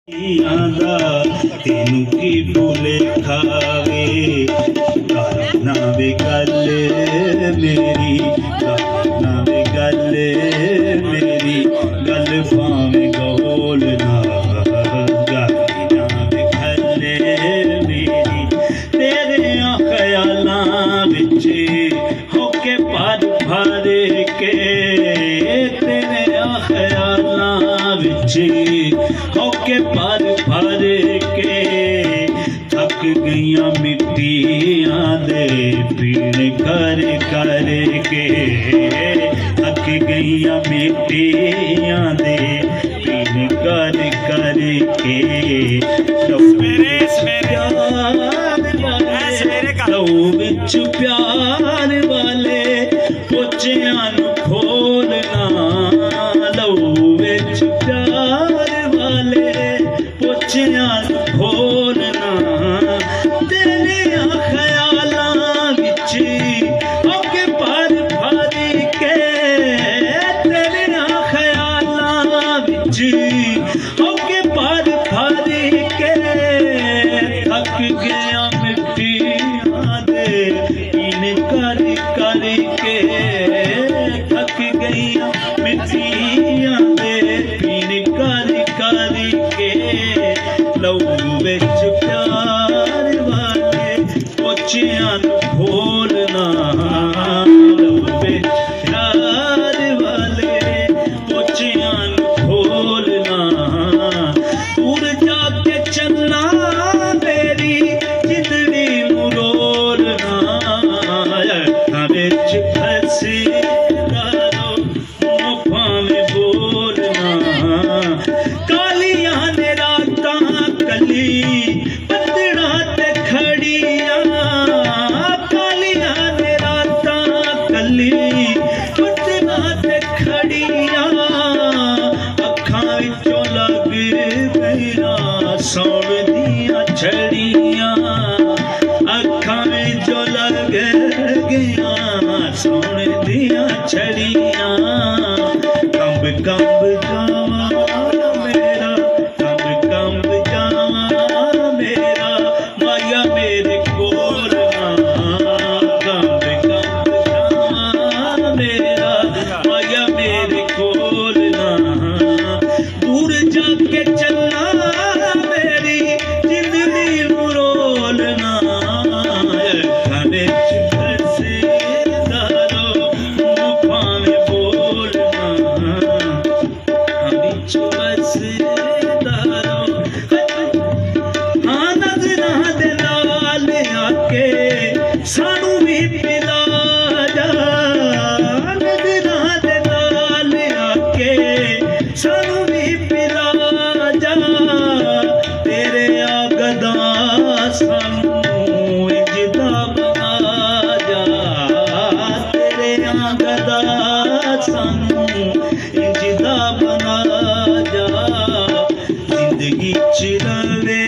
तेनू की भूले खावे करना वे गल मेरी, करना वे गल मेरी, गल भावे गोल ना गाना वे गल मेरी। तेरे ख्यालां विच होके भर भर के, तेरे ख्यालां विच होके भर भर के थक गईयां मिट्टियां दे पीण कर कर के, थक गईयां मिट्टियां दे पीण कर कर के। लहू विच प्यार वाले पोचियां नू खोलना, लहू विच प्यार वाले पोचियां नू खोलना। तेरे ख्यालां विच होके भर भर के, तेरे ख्यालां विच होके भर भर के थक गया मिट्टियां दे पीण कर कर के, थक गईयां मिट्टियां दे पीण कर कर के। लहू विच प्यार वाले पोचियां नू खोलना, लहू विच प्यार वाले पोचियां नू खोलना। दूर जाके चलना मेरी जिंदड़ी नू रोलना, अखां विच फसी दारो भावें बोलना। कालियां ने रातां कली बंदना ते खड़ियां, कालियां ने रातां कली बंदना ते खड़ियां। अखां विचों लग गईयां सौण दियां छड़ियां, अखां विचों लग गईयां सौण दियां छड़ियां। कंब कंब जावां मेरा, कंब कंब जावां मेरा, माया मेरे कोल ना। कंब कंब जावां मेरा, माया मेरे कोल ना। दूर जाके चलना मेरी जिंदड़ी नू रोलना, अखां विच फसे दारो भावें बोलना, अखां विच फसे दारो। हाँ नज़रां दे नाल आके सानू भी पिला जा, नज़रां दे नाल आके सानू भी पिला जा। तेरे आगदा सानू इजदा बना जा, तेरे आगदा सानू इजदा बना जा। जिंदगी च रवे